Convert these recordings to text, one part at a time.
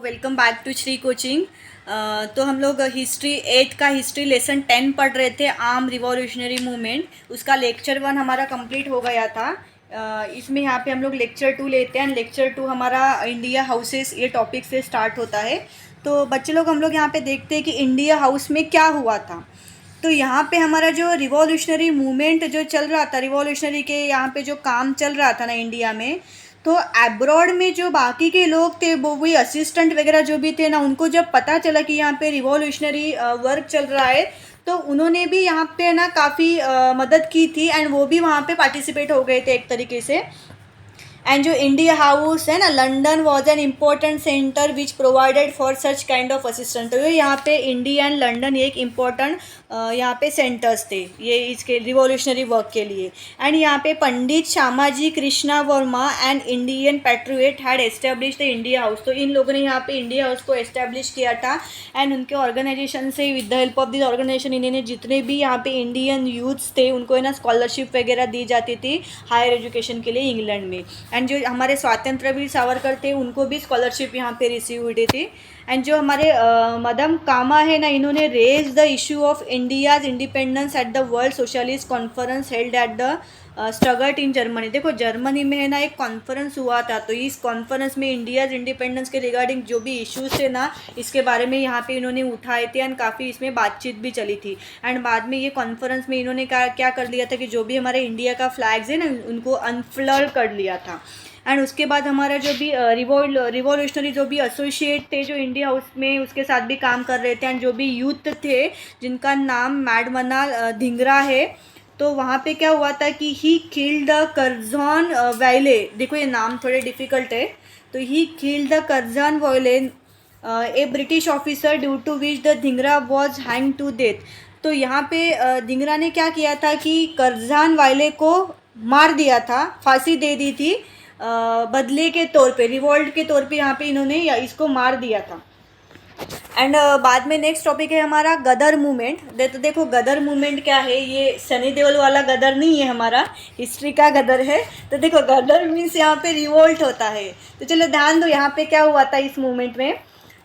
Welcome back to Shri coaching. तो हम लोग हिस्ट्री 8 का हिस्ट्री लेसन 10 पढ़ रहे थे, आर्म रिवॉल्यूशनरी मूवमेंट। उसका लेक्चर 1 हमारा कंप्लीट हो गया था। इसमें यहाँ पे हम लोग लेक्चर 2 लेते हैं। लेक्चर 2 हमारा इंडिया हाउसेस ये टॉपिक से स्टार्ट होता है। तो बच्चे लोग हम लोग यहाँ पे देखते हैं कि इंडिया हाउस में क्या हुआ था। तो यहाँ पे हमारा जो रिवॉल्यूशनरी मूवमेंट जो चल रहा था, रिवॉल्यूशनरी के यहाँ पे जो काम चल रहा था ना इंडिया में, तो अब्रॉड में जो बाकी के लोग थे वो वही असिस्टेंट वगैरह जो भी थे ना, उनको जब पता चला कि यहाँ पे रिवॉल्यूशनरी वर्क चल रहा है तो उन्होंने भी यहाँ पे ना काफ़ी मदद की थी एंड वो भी वहाँ पे पार्टिसिपेट हो गए थे एक तरीके से। एंड जो इंडिया हाउस है ना, London was an important centre which provided for such kind of assistant. तो ये यहाँ पे इंडिया एंड लंदन एक इम्पोर्टेंट यहाँ पे सेंटर्स थे ये इसके रिवॉल्यूशनरी वर्क के लिए। एंड यहाँ पे Pandit Shyamaji Krishna Varma and Indian patriot had establish the India House. तो इन लोगों ने यहाँ पे इंडिया हाउस को एस्टेब्लिश किया था एंड उनके ऑर्गेनाइजेशन से with the help of this organisation इन्होंने जितने भी यहाँ पे इंडियन यूथ्स थे उनको है ना स्कॉलरशिप वगैरह दी जाती थी हायर एजुकेशन के लिए इंग्लैंड में। एंड जो हमारे स्वतंत्रवीर सावरकर थे उनको भी स्कॉलरशिप यहाँ पे रिसीव हुई थी। एंड जो हमारे मदम कामा है ना, इन्होंने raise the issue of India's independence at the world socialist conference held at the Stuttgart in Germany. देखो जर्मनी में है ना एक कॉन्फ्रेंस हुआ था, तो इस कॉन्फ्रेंस में इंडियाज इंडिपेंडेंस के रिगार्डिंग जो भी इश्यूज थे ना इसके बारे में यहाँ पे इन्होंने उठाए थे एंड काफ़ी इसमें बातचीत भी चली थी। एंड बाद में ये कॉन्फ्रेंस में इन्होंने क्या कर लिया था कि जो भी हमारे इंडिया का फ्लैग्स है ना उनको अनफ्लर कर लिया था। एंड उसके बाद हमारा जो भी रिवॉल्यूशनरी जो भी एसोसिएट थे जो इंडिया हाउस में उसके साथ भी काम कर रहे थे एंड जो भी यूथ थे जिनका नाम मैडमना धिंगरा है, तो वहाँ पे क्या हुआ था कि he killed the Curzon Wyllie. देखो ये नाम थोड़े डिफ़िकल्ट है। तो he killed the Curzon Wyllie a British officer due to which the Dhingra was hang to death. तो यहाँ पे धिंगरा ने क्या किया था कि करजान वाले को मार दिया था, फांसी दे दी थी बदले के तौर पे, रिवॉल्ट के तौर पे यहाँ पे इन्होंने इसको मार दिया था। एंड बाद में नेक्स्ट टॉपिक है हमारा गदर मूवमेंट। तो देखो गदर मूवमेंट क्या है, ये सनी देओल वाला गदर नहीं है, हमारा हिस्ट्री का गदर है। तो देखो गदर मीन्स यहाँ पे रिवोल्ट होता है। तो चलो ध्यान दो यहाँ पे क्या हुआ था इस मूवमेंट में।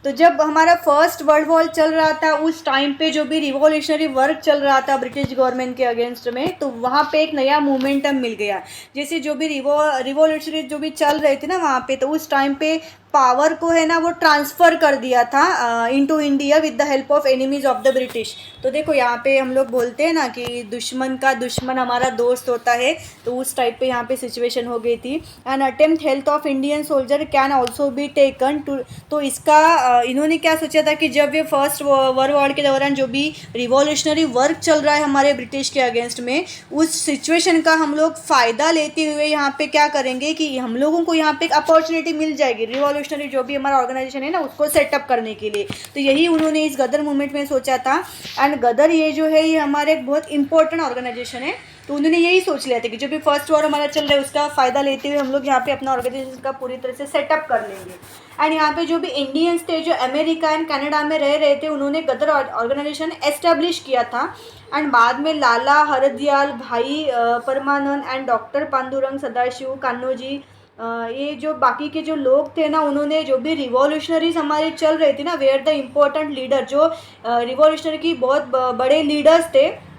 तो जब हमारा फर्स्ट वर्ल्ड वॉर चल रहा था उस टाइम पे जो भी रिवॉल्यूशनरी वर्क चल रहा था ब्रिटिश गवर्नमेंट के अगेंस्ट में, तो वहाँ पे एक नया मोमेंटम मिल गया। जैसे जो भी रिवॉल्यूशनरी जो भी चल रहे थे ना वहाँ पे, तो उस टाइम पे पावर को है ना वो ट्रांसफ़र कर दिया था into India with the help of enemies of the British. तो देखो यहाँ पे हम लोग बोलते हैं ना कि दुश्मन का दुश्मन हमारा दोस्त होता है, तो उस टाइप पे यहाँ पे सिचुएशन हो गई थी। And attempt health of Indian soldier can also be taken to. तो इसका इन्होंने क्या सोचा था कि जब ये फर्स्ट वर्ल्ड वॉर के दौरान जो भी रिवॉल्यूशनरी वर्क चल रहा है हमारे ब्रिटिश के अगेंस्ट में, उस सिचुएशन का हम लोग फ़ायदा लेते हुए यहाँ पे क्या करेंगे कि हम लोगों को यहाँ पे एक अपॉर्चुनिटी मिल जाएगी रिवॉल्यूशनरी जो भी हमारा ऑर्गेनाइजेशन है ना उसको सेटअप करने के लिए। तो यही उन्होंने इस गदर मूवमेंट में सोचा था। एंड गदर ये जो है ये हमारे एक बहुत इंपॉर्टेंट ऑर्गेनाइजेशन है, तो उन्होंने यही सोच लिया था कि जो भी फर्स्ट वॉर हमारा चल रहा है उसका फ़ायदा लेते हुए हम लोग यहाँ पे अपना ऑर्गेनाइजेशन का पूरी तरह से सेटअप कर लेंगे। एंड यहाँ पे जो भी इंडियंस थे जो अमेरिका एंड कनाडा में रह रहे थे उन्होंने गदर ऑर्गेनाइजेशन एस्टेब्लिश किया था। एंड बाद में लाला हरदयाल भाई परमानंद एंड डॉक्टर पांडुरंग सदाशिव कान्होजी, ये जो बाकी के जो लोग थे ना उन्होंने जो भी रिवॉल्यूशनरीज हमारे चल रहे थे ना, वेयर द इम्पोर्टेंट लीडर जो रिवॉल्यूशनरी की बहुत बड़े लीडर्स थे,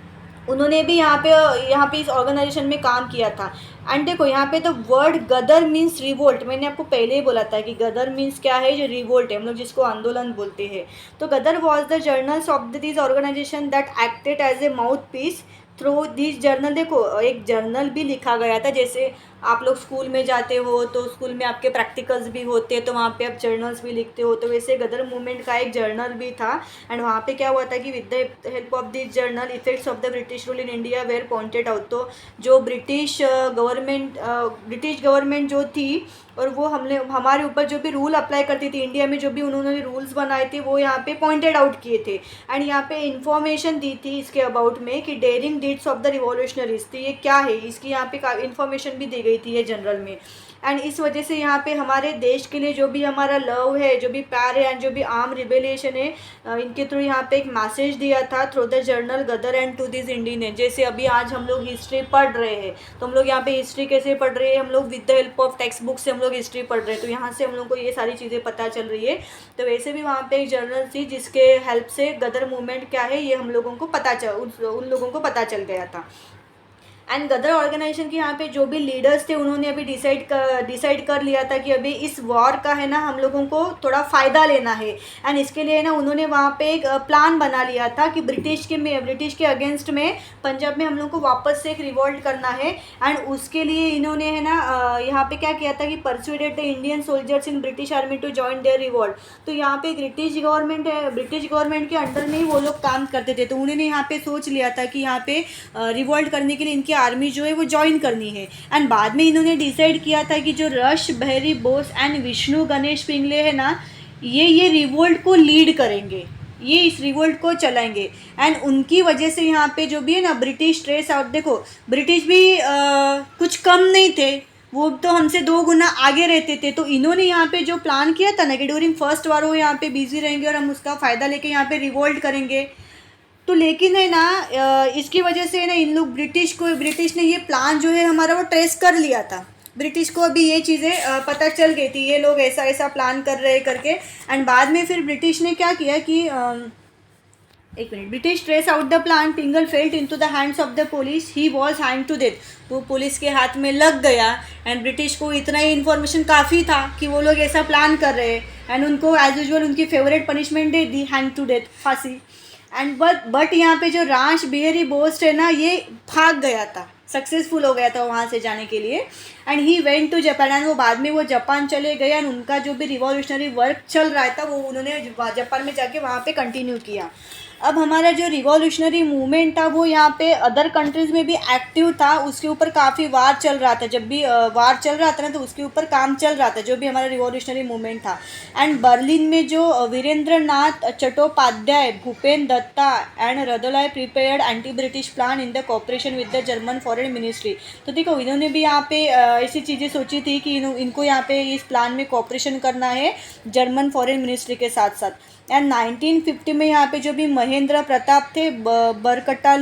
उन्होंने भी यहाँ पे इस ऑर्गेनाइजेशन में काम किया था। एंड देखो यहाँ पे तो वर्ड गदर मीन्स रिवोल्ट, मैंने आपको पहले ही बोला था कि गदर मीन्स क्या है, जो रिवोल्ट है हम लोग जिसको आंदोलन बोलते हैं। तो Ghadar was the journals of this organisation that acted as a mouthpiece through this journal. देखो एक जर्नल भी लिखा गया था, जैसे आप लोग स्कूल में जाते हो तो स्कूल में आपके प्रैक्टिकल्स भी होते हैं तो वहाँ पे आप जर्नल्स भी लिखते हो, तो वैसे गदर मूवमेंट का एक जर्नल भी था। एंड वहाँ पे क्या हुआ था कि with the help of this journal effects of the British rule in India were pointed out. तो जो ब्रिटिश गवर्नमेंट जो थी और वो हमारे ऊपर जो भी रूल अप्लाई करती थी इंडिया में, जो भी उन्होंने रूल्स बनाए थे वो यहाँ पे पॉइंटेड आउट किए थे। एंड यहाँ पे इन्फॉर्मेशन दी थी इसके अबाउट में कि daring deeds of the revolutionaries, तो ये क्या है इसकी यहाँ पे इन्फॉर्मेशन भी दी गई थी ये जनरल में। एंड इस वजह से यहाँ पे हमारे देश के लिए जो भी हमारा लव है, जो भी प्यार है, एंड जो भी आर्म रिबेलिएशन है, इनके थ्रू यहाँ पे एक मैसेज दिया था through the journal Ghadar and to this Indian. जैसे अभी आज हम लोग हिस्ट्री पढ़ रहे हैं, तो हम लोग यहाँ पे हिस्ट्री कैसे पढ़ रहे हैं, हम लोग with the help of text book से हम लोग हिस्ट्री पढ़ रहे हैं, तो यहाँ से हम लोग को ये सारी चीज़ें पता चल रही है। तो वैसे भी वहाँ पे एक जर्नल थी जिसके हेल्प से गदर मूवमेंट क्या है ये हम लोगों को उन लोगों को पता चल गया था। एंड गदर ऑर्गेनाइजेशन के यहाँ पे जो भी लीडर्स थे उन्होंने अभी डिसाइड कर लिया था कि अभी इस वॉर का है ना हम लोगों को थोड़ा फ़ायदा लेना है। एंड इसके लिए ना उन्होंने वहाँ पे एक प्लान बना लिया था कि ब्रिटिश के अगेंस्ट में पंजाब में हम लोग को वापस से एक रिवॉल्ट करना है। एंड उसके लिए इन्होंने है ना यहाँ पे क्या किया था कि persuaded the Indian soldiers in British army to join their revolt. तो यहाँ पे ब्रिटिश गवर्नमेंट के अंडर में ही वो लोग काम करते थे, तो उन्होंने यहाँ पे सोच लिया था कि यहाँ पे रिवॉल्ट करने के लिए इनकी आर्मी जो है वो ज्वाइन करनी है। एंड बाद में इन्होंने डिसाइड किया था कि जो रश बिहारी बोस एंड विष्णु गणेश पिंगले है ना, ये रिवोल्ट को लीड करेंगे, ये इस रिवोल्ट को चलाएंगे। एंड उनकी वजह से यहाँ पे जो भी है ना ब्रिटिश ट्रेस आउट, देखो ब्रिटिश भी कुछ कम नहीं थे, वो तो हमसे 2 गुना आगे रहते थे। तो इन्होंने यहाँ पे जो प्लान किया था ना कि ड्यूरिंग फर्स्ट वॉर वो यहाँ पे बिजी रहेंगे और हम उसका फ़ायदा लेके यहाँ पे रिवोल्ट करेंगे। तो लेकिन है ना इसकी वजह से ना इन लोग ब्रिटिश ने ये प्लान जो है हमारा वो ट्रेस कर लिया था। ब्रिटिश को अभी ये चीज़ें पता चल गई थी, ये लोग ऐसा ऐसा प्लान कर रहे करके। एंड बाद में फिर ब्रिटिश ने क्या किया कि एक minute, British trace out the plan, Pingle felt into the hands of the police, he was hand to death. वो पुलिस के हाथ में लग गया। एंड ब्रिटिश को इतना ही इन्फॉर्मेशन काफ़ी था कि वो लोग ऐसा प्लान कर रहे हैं। एंड उनको एज यूजल उनकी फेवरेट पनिशमेंट दे दी, हैंड टू डेथ, फांसी। एंड बट यहाँ पे जो राश बिहारी बोस है ना ये भाग गया था, सक्सेसफुल हो गया था वहाँ से जाने के लिए। And he went to Japan, and वो बाद में वो जापान चले गए। एंड उनका जो भी रिवॉल्यूशनरी वर्क चल रहा था वो उन्होंने जापान में जाके वहाँ पे कंटिन्यू किया। अब हमारा जो रिवॉल्यूशनरी मूवमेंट था वो यहाँ पे अदर कंट्रीज़ में भी एक्टिव था, उसके ऊपर काफ़ी वार चल रहा था। जब भी वार चल रहा था ना तो उसके ऊपर काम चल रहा था, जो भी हमारा रिवॉल्यूशनरी मूवमेंट था। एंड बर्लिन में जो Virendra Nath Chattopadhyay, Bhupen Dutta and Radolai prepared anti British plan in the cooperation with the German foreign ministry. तो देखो इन्होंने भी यहाँ पे ऐसी चीज़ें सोची थी कि इनको यहाँ पे इस प्लान में कॉपरेशन करना है जर्मन फॉरेन मिनिस्ट्री के साथ साथ। एंड 1950 में यहाँ पे जो भी महेंद्र प्रताप थे, बरकट्टा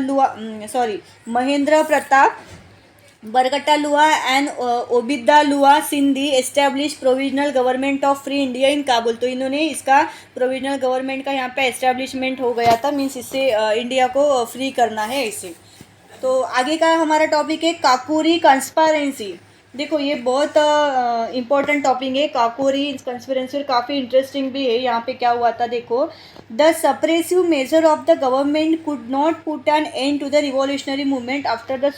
लुआ एंड ओबिदा लुआ Sindhi establish provisional government of free India in Kabul. तो इन्होंने इसका प्रोविजनल गवर्नमेंट का यहाँ पे एस्टेब्लिशमेंट हो गया था, मीन्स इससे इंडिया को फ्री करना है इसे। तो आगे का हमारा टॉपिक है काकोरी कंस्पारेंसी। देखो ये बहुत इम्पोर्टेंट टॉपिक है, काकोरी कंस्पिरेंसी, काफ़ी इंटरेस्टिंग भी है। यहाँ पे क्या हुआ था देखो, the suppressive measure of the government could not put an end to the revolutionary movement after the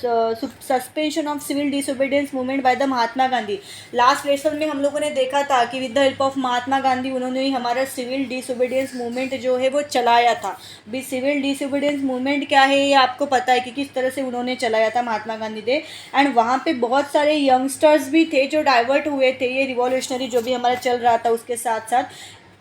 suspension of civil disobedience movement by the Mahatma Gandhi. Last lesson में हम लोगों ने देखा था कि with the help of Mahatma Gandhi उन्होंने ही हमारा सिविल डिसोबीडियंस मूवमेंट जो है वो चलाया था। भी सिविल डिसोबीडियंस मूवमेंट क्या है ये आपको पता है कि किस तरह से उन्होंने चलाया था महात्मा गांधी ने। एंड वहाँ पे बहुत सारे यंगस्टर्स भी थे जो डाइवर्ट हुए थे ये रिवॉल्यूशनरी जो भी हमारा चल रहा था उसके साथ साथ।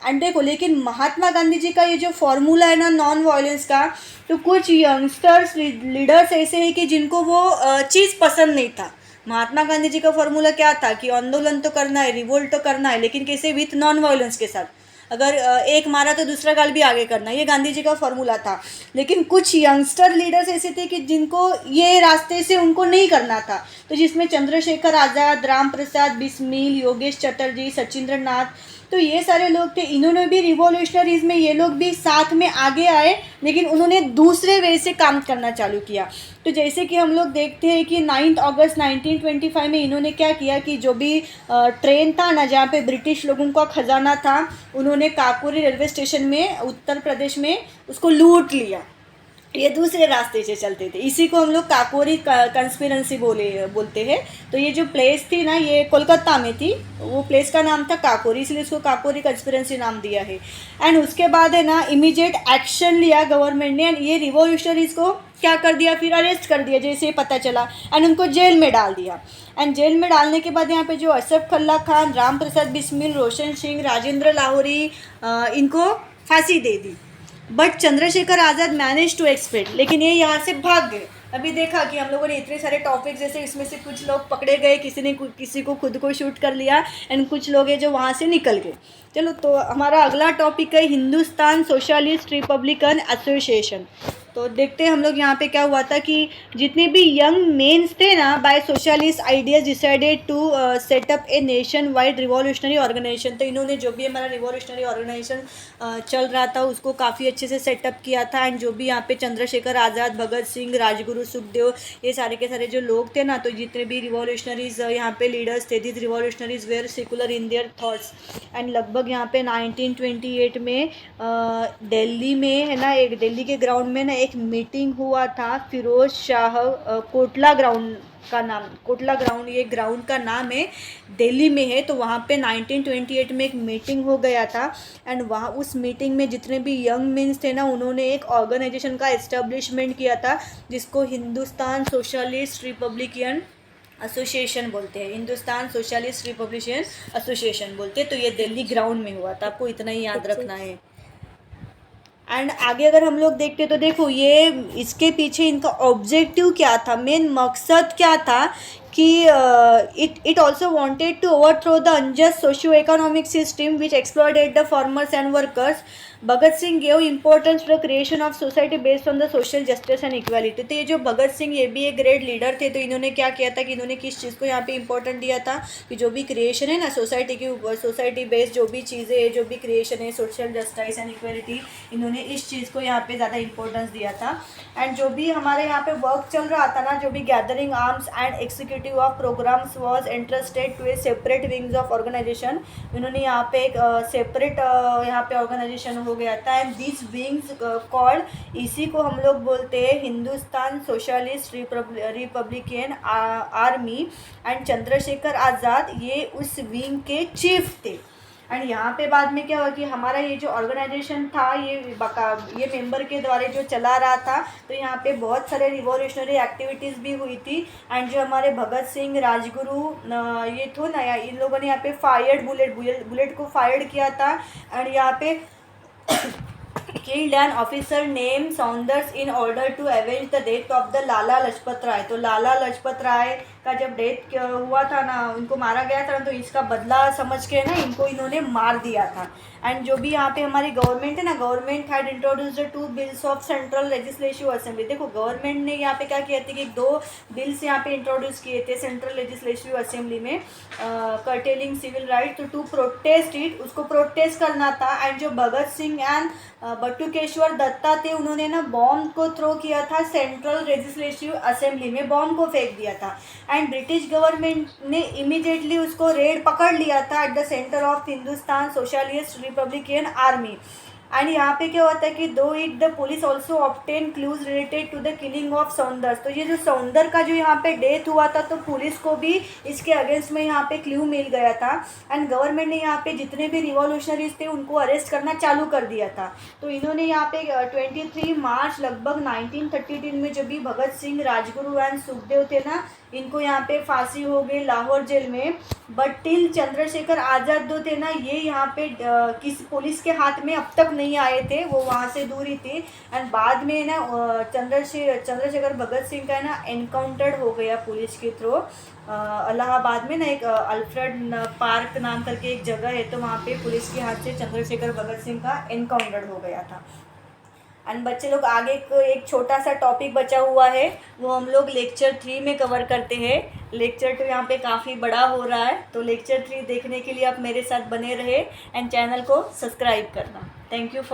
एंड देखो लेकिन महात्मा गांधी जी का ये जो फॉर्मूला है ना नॉन वायलेंस का, तो कुछ यंगस्टर्स लीडर्स ऐसे हैं कि जिनको वो चीज़ पसंद नहीं था। महात्मा गांधी जी का फॉर्मूला क्या था कि आंदोलन तो करना है, रिवोल्ट तो करना है, लेकिन कैसे, विथ नॉन वायलेंस के साथ। अगर एक मारा तो दूसरा गाल भी आगे करना, ये गांधी जी का फॉर्मूला था। लेकिन कुछ यंगस्टर लीडर्स ऐसे थे कि जिनको ये रास्ते से उनको नहीं करना था, तो जिसमें चंद्रशेखर आज़ाद, राम प्रसाद बिस्मिल, योगेश चटर्जी, सचिंद्र नाथ, तो ये सारे लोग थे। इन्होंने भी रिवॉल्यूशनरीज में ये लोग भी साथ में आगे आए, लेकिन उन्होंने दूसरे वे से काम करना चालू किया। तो जैसे कि हम लोग देखते हैं कि 9 अगस्त 1925 में इन्होंने क्या किया कि जो भी ट्रेन था ना जहाँ पे ब्रिटिश लोगों का खजाना था, उन्होंने काकोरी रेलवे स्टेशन में उत्तर प्रदेश में उसको लूट लिया। ये दूसरे रास्ते से चलते थे, इसी को हम लोग काकोरी कंस्पिरेंसी बोलते हैं। तो ये जो प्लेस थी ना ये कोलकाता में थी, वो प्लेस का नाम था काकोरी, इसलिए इसको काकोरी कंस्पिरेंसी नाम दिया है। एंड उसके बाद है ना इमीडिएट एक्शन लिया गवर्नमेंट ने, एंड ये रिवॉल्यूशनरीज को क्या कर दिया, फिर अरेस्ट कर दिया जैसे पता चला, एंड उनको जेल में डाल दिया। एंड जेल में डालने के बाद यहाँ पे जो असफ खल्ला खान, राम प्रसाद बिस्मिल, रोशन सिंह, राजेंद्र लाहौरी, इनको फांसी दे दी। But Chandrashekhar Azad manage to expect, लेकिन ये यहाँ से भाग गए। अभी देखा कि हम लोगों ने इतने सारे टॉपिक, जैसे इसमें से कुछ लोग पकड़े गए, किसी को खुद को शूट कर लिया, एंड कुछ लोग हैं जो वहाँ से निकल गए। चलो, तो हमारा अगला टॉपिक है हिंदुस्तान सोशलिस्ट रिपब्लिकन एसोसिएशन। तो देखते हैं हम लोग यहाँ पे क्या हुआ था कि जितने भी यंग मेंस थे ना, by socialist ideas decided to set up a nation wide revolutionary organisation. तो इन्होंने जो भी हमारा रिवॉल्यूशनरी ऑर्गेनाइजेशन चल रहा था उसको काफ़ी अच्छे से सेटअप किया था। एंड जो भी यहाँ पे चंद्रशेखर आज़ाद, भगत सिंह, राजगुरु, सुखदेव, ये सारे के सारे जो लोग थे ना, तो जितने भी रिवॉल्यूशनरीज यहाँ पे लीडर्स थे, this revolutionaries were secular in their thoughts. And लगभग यहाँ पे 1928 में दिल्ली में है ना, एक दिल्ली के ग्राउंड में ना एक मीटिंग हुआ था, फिरोज शाह कोटला ग्राउंड का नाम, कोटला ग्राउंड, ये ग्राउंड का नाम है, दिल्ली में है। तो वहाँ पे 1928 में एक मीटिंग हो गया था। एंड वहाँ उस मीटिंग में जितने भी यंग मेंस थे ना, उन्होंने एक ऑर्गेनाइजेशन का एस्टेब्लिशमेंट किया था, जिसको हिंदुस्तान सोशलिस्ट रिपब्लिकन एसोसिएशन बोलते हैं, हिंदुस्तान सोशलिस्ट रिपब्लिकन एसोसिएशन बोलते हैं। तो ये दिल्ली ग्राउंड में हुआ था, आपको इतना ही याद रखना है। एंड आगे अगर हम लोग देखते तो देखो, ये इसके पीछे इनका ऑब्जेक्टिव क्या था, मेन मकसद क्या था कि it also wanted to overthrow the unjust socio economic system which exploited the farmers and workers. Bhagat Singh gave importance to the creation of society based on the social justice and equality. तो ये जो भगत सिंह, ये भी एक ग्रेट लीडर थे। तो इन्होंने क्या किया था कि इन्होंने किस चीज़ को यहाँ पे इंपॉर्टेंट दिया था कि जो भी क्रिएशन है ना सोसाइटी के ऊपर, सोसाइटी बेस्ड जो भी चीज़ें है, जो भी क्रिएशन है, सोशल जस्टिस एंड इक्वालिटी, इन्होंने इस चीज़ को यहाँ पे ज़्यादा इंपॉर्टेंस दिया था। एंड जो भी हमारे यहाँ पे वर्क चल रहा था ना, जो भी gathering arms and executive of programmes was interested to a separate wings of organisation. इन्होंने यहाँ पे एक सेपरेट यहाँ पे ऑर्गेनाइजेशन हो गया था। एंड दिस विंग्स कॉल्ड, इसी को हम लोग बोलते हैं Hindustan socialist republican army. And Chandrashekhar Azad ये उस विंग के चीफ थे। एंड यहाँ पे बाद में क्या हुआ कि हमारा ये जो ऑर्गेनाइजेशन था, ये मेंबर के द्वारा जो चला रहा था। तो यहाँ पे बहुत सारे रिवॉल्यूशनरी एक्टिविटीज़ भी हुई थी। एंड जो हमारे भगत सिंह, राजगुरु, ये थे ना, इन लोगों ने यहाँ पे फायर्ड बुलेट को फायर्ड किया था। एंड यहाँ पे killed an officer named Saunders in order to avenge the death of the Lala Lajpat Rai. तो लाला लजपत राय का जब डेथ हुआ था ना, उनको मारा गया था ना, तो इसका बदला समझ के ना इनको इन्होंने मार दिया था। एंड जो भी यहाँ पे हमारी गवर्नमेंट है ना, government had introduced 2 bills of central legislative assembly. देखो, गवर्नमेंट ने यहाँ पे क्या किया था कि 2 बिल्स यहाँ पे इंट्रोड्यूस किए थे सेंट्रल लेजिस्लेटिव असेंबली में, कर्टेलिंग सिविल राइट। तो टू प्रोटेस्ट इट, उसको प्रोटेस्ट करना था। एंड जो भगत सिंह एंड बटुकेश्वर दत्ता थे, उन्होंने ना बॉम्ब को थ्रो किया था सेंट्रल लेजिस्लेटिव असेंबली में, बॉम्ब को फेंक दिया था। एंड ब्रिटिश गवर्नमेंट ने इमीडिएटली उसको रेड पकड़ लिया था at the centre of Hindustan socialist republican army. And यहाँ पे क्या होता है कि दो it the police also obtain clues related to the killing of Saunders. तो ये जो सौंदर का जो यहाँ पे डेथ हुआ था, तो पुलिस को भी इसके अगेंस्ट में यहाँ पे क्लू मिल गया था। एंड गवर्नमेंट ने यहाँ पे जितने भी रिवॉल्यूशनरीज थे उनको अरेस्ट करना चालू कर दिया था। तो इन्होंने यहाँ पे 23 मार्च लगभग 1933 में जो भी भगत सिंह, राजगुरु एंड सुखदेव थे ना, इनको यहाँ पे फांसी हो गई लाहौर जेल में। बट टिल चंद्रशेखर आज़ाद जो थे ना, ये यहाँ पे किसी पुलिस के हाथ में अब तक नहीं आए थे, वो वहाँ से दूर ही थे। एंड बाद में ना चंद्रशेखर भगत सिंह का ना एनकाउंटर हो गया पुलिस के थ्रू। इलाहाबाद में ना एक अल्फ्रेड पार्क नाम करके एक जगह है, तो वहाँ पे पुलिस के हाथ से चंद्रशेखर भगत सिंह का एनकाउंटर हो गया था। एंड बच्चे लोग, आगे एक छोटा सा टॉपिक बचा हुआ है, वो हम लोग लेक्चर 3 में कवर करते हैं। लेक्चर 2 यहाँ पे काफ़ी बड़ा हो रहा है, तो लेक्चर 3 देखने के लिए आप मेरे साथ बने रहे एंड चैनल को सब्सक्राइब करना। Thank you for